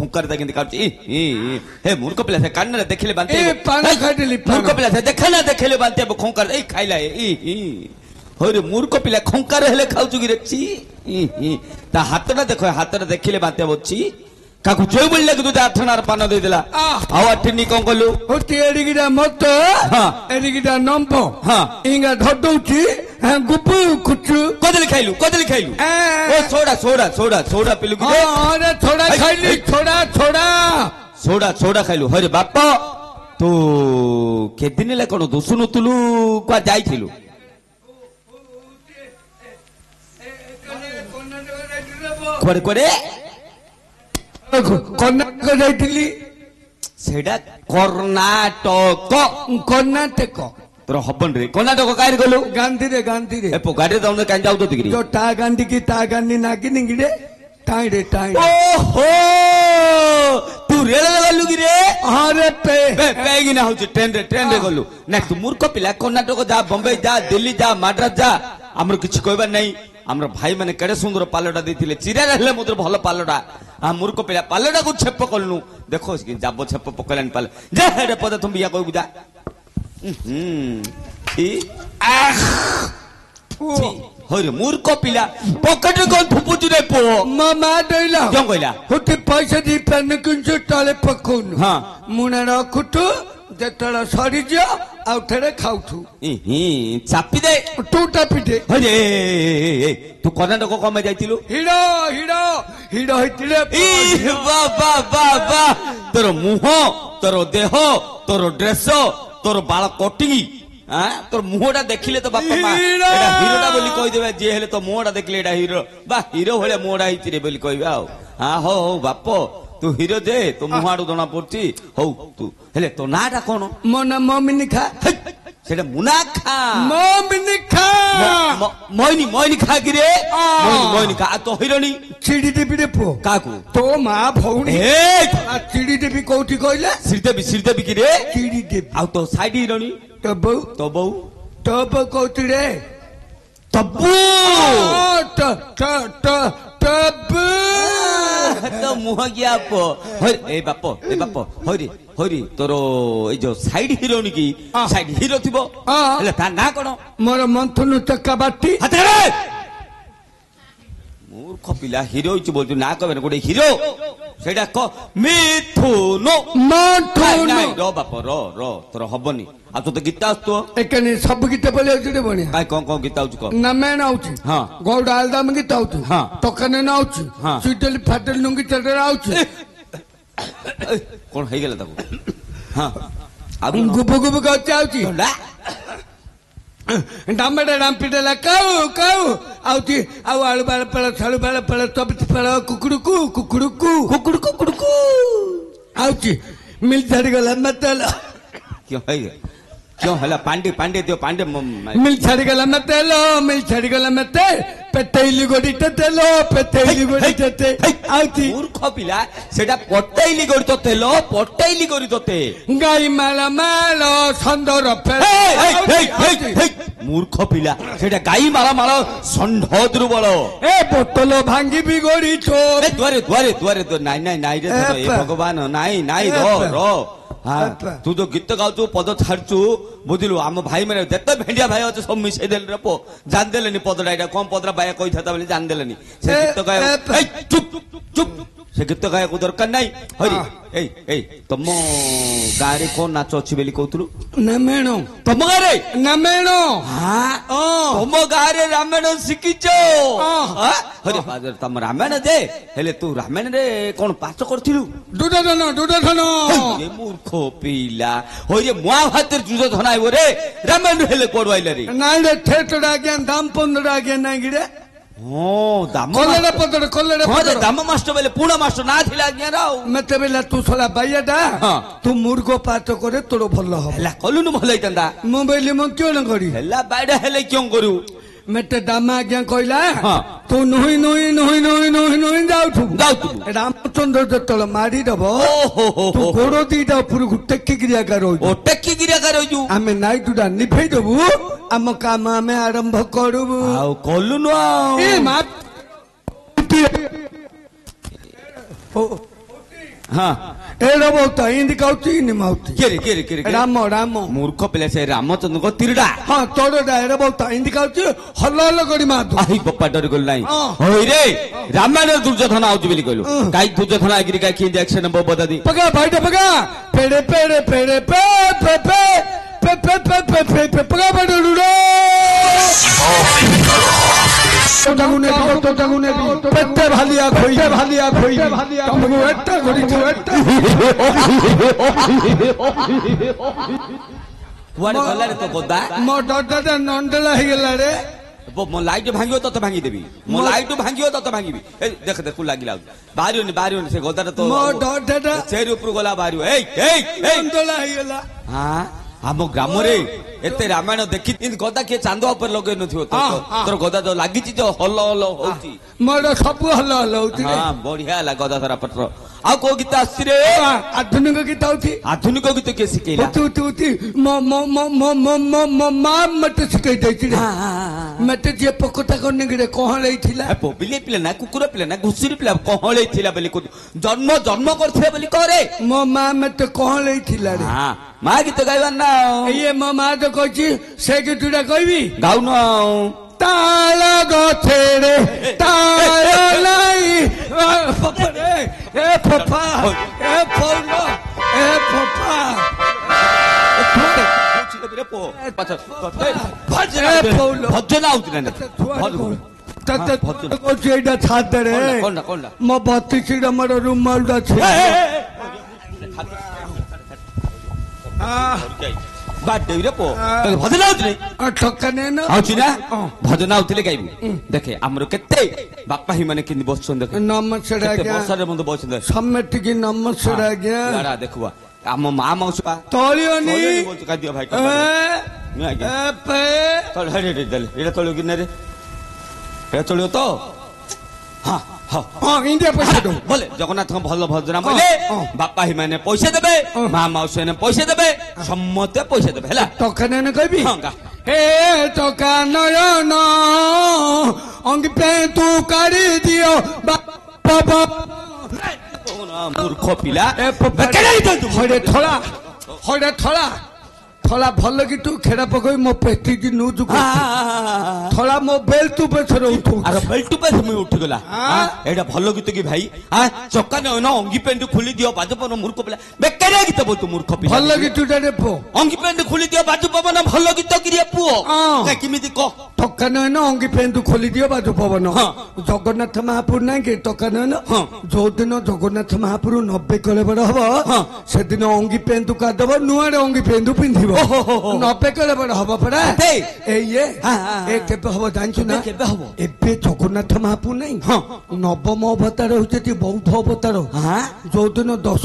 ଖୁଙ୍କାର କେମିତି କାଟୁଛି ହେ ମୂର୍ଖ ପିଲା ସେ କାନରେ ଦେଖିଲେ ବାନ୍ତି ମୂର୍ଖ ପିଲା ସେ ଦେଖେ ନା ଦେଖିଲେ ବାନ୍ତି ହବ ଖୁଙ୍କାର ଏଇ ଖାଇଲା ହଇରେ ମୂର୍ଖ ପିଲା ଖୁଙ୍କାର ହେଲେ ଖାଉଛୁ କି ରେଛି ତା ହାତଟା ଦେଖ ହାତଟା ଦେଖିଲେ ବାନ୍ତି ହବ କାକୁ ଯୋଉ ଭଳି ଲାଗି ତୁ ଆଠଣାର ପାନ ଦେଇଦେଲା ଆଉ ଆଠିନି କଣ କଲୁ ଏଡ଼ିକିଟା ମତ ଏଡ଼ିକିଟା ନମ୍ବ ଇଙ୍ଗା ଧଦଉଛି ଗୁପୁ କୁଚୁ କଦଳୀ ଖାଇଲୁ soda soda soda soda Pilu କି ଛୋଡା ଖାଇଲି ସୋଡା ଖାଇଲୁ ହରେ ବାପ ତୁ କେଦିନ ହେଲା କଣ ଦୁଷୁନୁଥିଲୁ କୁଆ ଯାଇଥିଲୁ କୁଆଡେ କୁଆଡେ କର୍ଣ୍ଣାଟକ ଯାଇଥିଲି ସେଇଟା କର୍ଣ୍ଣାଟକ ତୋର ହବନି ରେ କର୍ଣ୍ଣାଟକ କାହିଁରେ ଗଲୁ ଗାନ୍ଧୀରେ ଗାଡିରେ ଯାଉନ କାହିଁ ଯାଉଛ ତା ଗାନ୍ଧୀ କି ତା ଗାନ୍ଧୀ ନାଗିନି କି ରେ ଟାଇରେ ଓହୋ ତୁ ରେଳରେ ଗଲୁ କି ରେ ରେ ପେଗିନା ହଉଛି ଟ୍ରେନରେ ଗଲୁ ନେକ୍ସଟ ମୂର୍ଖ ପିଲା କର୍ଣ୍ଣାଟକ ଯା ବମ୍ବେ ଯା ଦିଲ୍ଲୀ ଯା ମାଡ୍ରାସ ଯା ଆମର କିଛି କହିବାର ନାହିଁ ଆମର ଭାଇ ମାନେ କେଡେ ସୁନ୍ଦର ପାଲଟା ଦେଇଥିଲେ ଚିରାରେ ହେଲେ ମଧ୍ୟ ଭଲ ପାଲଟା ମୂର୍ଖ ପିଲା ପାଲଟାକୁ ଛେପ କଲୁନୁ ଦେଖ ଯାବ ଛେପ ପକେଇଲାନି ପାଲ ଯା ହେଡେ ପଦେ ତୁମ ବିୟା କହିବୁ ଯା ହଇରେ ମୂର୍ଖ ପିଲା ପକେଟରେ କଣ ଫୁପୁଛୁ ରେ ପୁଅ ମୋ ମା ଡଇଲା କଣ କହିଲା ଗୋଟେ ପଇସା ଦେଇ ପାନ କିଞ୍ଚୁ ତଳେ ପକଉନୁ ମୁଣା ରଖୁଛୁ ଯେତେବେଳେ ସରିଯିବ ଆଉ ଥରେ ଖାଉଛୁ ଚାପି ଦେ ତୁ ଚାପି ଦେ ତୁ କର୍ଣ୍ଣାଟକ କଣ ପାଇଁ ଯାଇଥିଲୁ ହିରୋ ହେଇଥିଲେ ତୋର ମୁହଁ ତୋର ଦେହ ତୋର ଡ୍ରେସ ତୋର ବାଳ କଟିଂ ତୋର ମୁହଁଟା ଦେଖିଲେ ତ ବାପା ମା ଏଇଟା ହିରୋଟା ବୋଲି କହିଦେବେ ଯିଏ ହେଲେ ତ ମୁହଁଟା ଦେଖିଲେ ଏଇଟା ହିରୋ ବା ହିରୋ ଭଳିଆ ମୁହଁଟା ହେଇଛି ରେ ବୋଲି କହିବେ ଆଉ ହଉ ବାପ ତୁ ହିରୋ ଯେ ତୋ ମୁହଁ ଆଡୁ ଜଣା ପଡୁଛି ହଉ ତୁ ହେଲେ ତୋ ନାଁ ଟା କଣ ମୋ ନାଁ ମମିନିଖା ସେଇଟା ମୁନାଖା ମମିନିଖା ମଇନି ଖା କିରେ ମଇନି ଖା ତୋ ହିରୋଣି ଚିଡି ଦେବି ରେ ପୁଅ କାହାକୁ ତୋ ମା ଭଉଣୀ ଚିଡି ଦେବି କୋଉଠି କହିଲା ଶ୍ରୀଦେବୀ କିରେ ଚିଡି ଦେବି ଆଉ ତୋ ସାଇଡ ହିରୋଣି ତୋ ବୋଉ କହୁଛି ରେ ତବୁ ତ ମୁହଁ ଗିଆ ଏ ବାପ ହଇରେ ତୋର ଏଇ ଯୋଉ ସାଇଡ ହିରୋଇନ କି ସାଇଡ ହିରୋ ଥିବ ହେଲେ ତା ନାଁ କଣ ମୋର ମନ୍ଥୁନୁ ଚକାବାଟି ମୂର୍ଖ ପିଲା ହିରୋ ହେଇଛି ବୋଲଛୁ ନା କହିବେ ଗୋଟେ ହିରୋ ସେଇଟା କ ମିଥୁନ ର ବାପ ର ତୋର ହବନି ଆଉ ତୋତେ ଗୀତ ଆସୁଥିବ ଏକାନି ସବୁ ଗୀତ ବୋଲି ଆଉଛି ରେ ବଣିଆ କଣ ଗୀତ ଆଉଛି କହ ନାମେଣ ଆଉଛି ଗୌଡ ଆଲଦାମ ଗୀତ ଆଉଛି ତକାନେ ଆଉଛି ସୁଇଟେଲି ଫାଟେଲି ନୁଙ୍ଗି ଚଟରେ ଆଉଛି କଣ ହେଇଗଲା ତାକୁ ଗୁବୁ ଗୁବୁ ଗଛ ଆଉଛି ଡାମେଡା ଡାମ୍ପିଡେଲା କାଉ ଆଉଛି ଆଉ ଆଳୁ ବାଳ ପେଳ ଛାଳୁ ବାଳ ପେଳ ତବିତି ପେଳ କୁକୁଡୁକୁ ଆଉଛି ମିଲ୍ ଛାଡିଗଲା ମତେ क्यों हला पांडे दियो पांडे मिल छाड़ीगला मते पेटैली गोडी तेलो पेटैली गोडी तेते आउती मूर्ख पिला सेटा पटैली गोडी तो तेलो पटैली गोडी तोते गाई माला संदर मूर्ख पिला सेटा गाई माला षंढ दुर्बल ए बोतल भांगी भी गोडी छो द्वारे नाई रे ए भगवान नाई रो तू जो गीत गाउଛୁ पद छाड़छु बुझिलु आम भाई मैंने जेते भेंडिया भाई अच्छे सब मिसई देले रे पो जान देलेनी पदडा एटा कम पदरा बाया कहि थाता बोली जान देलेनी से गीत गाय चुप से गीत गाय को दरकार नाही हरि ए तम गारे कोन नाच अछि बेली कहतुलु नमेणो तम गारे नमेणो तम गारे रामेण शिकिचो हरि फादर तम रामेण दे हेले तू रामेण रे कोन पास करथिलु दुर्योधन ए मूर्ख पिला होय महाभारत दुर्योधन आइबो रे रामेण हेले कोड आइले रे नाइ रे ठेटडा के दाम 15 के नाइ गिरे दाम कोल्लेडे दाम मास्टर बेले पूर्ण मास्टर ना थिला आज्ञा राव मते बेला तू सोला बाइयाटा तू मुर्गो पात करे तोरो भल्ल हो हला कलुनु भलै तंदा मोबाइल म क्यों न करी हला बाइडा हेले क्यों करू मते दामा आज्ञा कहला तू नुही जाउथु रामचंद्र जतल मारी दबो तू गोड़ो दीटा ऊपर टेकी गिरिया करो टेकी गिरिया करो आमे नाइ दुडा निफेई दबु आम काम आमे आरंभ करबु आउ कलुनु ए मा ହଁ ଏଇଟା ବହୁତ ଏମିତି କାଉଛି ମାଉତି କିଏ ରାମ ରାମ ମୂର୍ଖ ପିଲା ସେ ରାମଚନ୍ଦ୍ରଙ୍କ ତିରଟା ହଁ ତୋରଟା ଏଇଟା ବହୁତ ଏମିତି କାଉଛି ହଲ ହଲ କରି ମାତୁ ଆହି ପପା ଡରି ଗଲୁ ନାହିଁ ହଁ। ହଇରେ ରାମାୟଣ ଦୁର୍ଯ୍ୟୋଧନ ଆଉଛି ବୋଲି କହିଲୁ କାଇ ଦୁର୍ଯ୍ୟୋଧନ ଆଗିରି କାଇ କିନ୍ତି ଆକ୍ସନ ବବଦା ଦି ପକା ଭାଇଟା ପକା ପେଡେ ପେଡେ ପେଡେ ପେ ପେ ପେ ପେ ପେ ପେ ପେ ପେ ପେ ପକା ଭାଇଟା ଲୁଡో তোটাগু নেবি পেটে ভালিয়া খই তমগু একটা ঘড়ি একটা କୁଆଡେ ଗଲା ରେ ତ ଗଦା ମୋ ଡରଟା ନଣ୍ଡେଲା ହେଇଗଲା ରେ ମୋ ଲାଇଟ୍ ଭାଙ୍ଗିବ ତତେ ଭାଙ୍ଗିଦେବି ମୋ ଲାଇଟ୍ ଭାଙ୍ଗିବ ତତେ ଭାଙ୍ଗିବି ଏଇ ଦେଖ ଦେଖ ଲାଗିଲା ବାହାରିବନି ସେ ଗଦାଟା ତ ମୋ ଡରଟା ଚେରି ଉପରୁ ଗଲା ବାହାରିବ ଏଇ ନଣ୍ଡେଲା ହେଇଗଲା ହଁ ଆମ ଗ୍ରାମରେ ଏତେ ରାମାୟଣ ଦେଖି ଗଦା କିଏ ଚାନ୍ଦ ଉପରେ ଲଗେଇ ନଥିବ ତୋର ଗଦା ଯୋଉ ଲାଗିଛି ଯୋଉ ହଲ ହଲ ହଉଛି ମୋର ସବୁ ହଲ ହଲ ହଉଛି ହଁ ବଢିଆ ହେଲା ଗଦା ଧରା ପତ୍ର ଆଉ କୋଉ ଗୀତ ଆସିଛି ରେ ଆଧୁନିକ ଗୀତ ହଉଛି ଆଧୁନିକ ଗୀତ କିଏ ଶିଖେଇଲା ମୋ ମା ମତେ ଶିଖେଇ ଦେଇଛି ମତେ ଯିଏ ପୋକଟା କରିନେଇକି କହଳେଇଥିଲା ବିଲେଇ ପିଲା ନା କୁକୁର ପିଲା ନା ଘୁଷୁରୀ ପିଲା କହଳେଇଥିଲା ବୋଲି ଜନ୍ମ କରିଥିଲା ବୋଲି କରେ ମୋ ମା ମତେ କହଳେଇଥିଲା ରେ ମା ଗୀତ ଗାଇବାର ନା ଇଏ ମୋ ମା ତ କହିଛି ସେ ଗୀତଟା କହିବି ଗାଉନ ତାଳ ଗଛରେ ତାଳ ନାଇଁ ଏ ଫପା ଏ ପୌର ଏ ଫପା ଭଜନ ଆଉଥିଲା ଏଇଟା ଛାତରେ ମୋ 32 ନମ୍ବର ରୁମାଲଟା ଅଛି ଭଜନ ଆଉଥିଲେ ଆଉଛି ନା ଭଜନ ଆଉଥିଲେ ଗାଇବୁ ଦେଖେ ଆମର କେତେ ବାପା ହି ମାନେ କେମିତି ବସୁଛନ୍ତି ନମସ୍କାର ଆଜ୍ଞା ବର୍ଷାରେ ମଧ୍ୟ ବସୁଛନ୍ତି ସମେତିକି ନମସ୍କାର ଆଜ୍ଞା ଦେଖୁଆ ଆମ ମା ମାଉସୀ ତଳିଅନି ଭାଇ ଏଇଟା ତଳିବ କି ରେ ଏଇଟା ତଳିବ ତ ହଁ ଇଣ୍ଡିଆ ପଇସା ବୋଲେ ଜଗନ୍ନାଥଙ୍କ ଭଲ ଭଜନ ବୋଲେ ବାପା ହି ମାନେ ପଇସା ଦେବେ ମା ମାଉସୀ ମାନେ ପଇସା ଦେବେ ସମସ୍ତେ ପଇସା ଦେବେ ହେଲା ଟକା ନୟନ କହିବି ହେ ଟକା ନୟନ ଅଙ୍ଗି ପେ ତୁ କାଢି ଦିଅ ମୂର୍ଖ ପିଲା ଥଳା ଭଲ କି ତୁ ଖେଡା ପକେଇ ମୋ ପେଟିକି ନୁଜୁ ଥଳା ମୋ ବେଲ୍ଟୁ ପଛରେ ଉଠୁ ଆର ବେଲ୍ଟୁ ପଛରେ ମୁଇଁ ଉଠିଗଲା ଏଇଟା ଭଲ ଗୀତ କି ଭାଇ ଚକା ନୟନ ଅଙ୍ଗି ପେଣ୍ଟ ଖୋଲି ଦିଅ ବାଜୁ ପବନ ମୂର୍ଖ ପିଲା ବେକାରିଆ ଗୀତ ବୋଲ ତୁ ମୂର୍ଖ ପିଲା ଭଲ ଗୀତଟା ରେ ପୁଅ ଅଙ୍ଗି ପେଣ୍ଟ ଖୋଲି ଦିଅ ବାଜୁ ପବନ ଭଲ ଗୀତ କିରିଏ ପୁଅ କେମିତି କହ ଟକା ନୟନ ଅଙ୍ଗି ପେଣ୍ଟ ଖୋଲି ଦିଅ ବାଜୁ ପବନ ଜଗନ୍ନାଥ ମହାପୁର ନାଇଁ କି ଟକା ନୟନ ଯୋଉଦିନ ଜଗନ୍ନାଥ ମହାପୁର 90 କଳେ ବଡ ହବ ସେଦିନ ଅଙ୍ଗି ପେଣ୍ଟ କାଦବ ନୂଆରେ ଅଙ୍ଗି ପେଣ୍ଟ ପିନ୍ଧିବ 90 କଳେ ବଡ ହବ ପରା ଏ କେବେ ହବ ଜାଣିଛୁ ନା କେବେ ହବ ଏବେ ଜଗନ୍ନାଥ ମହାପୁର ନାଇଁ ନବମ ଅବତାର ହଉଛି ବୌଦ୍ଧ ଅବତାର ଯୋଉଦିନ 10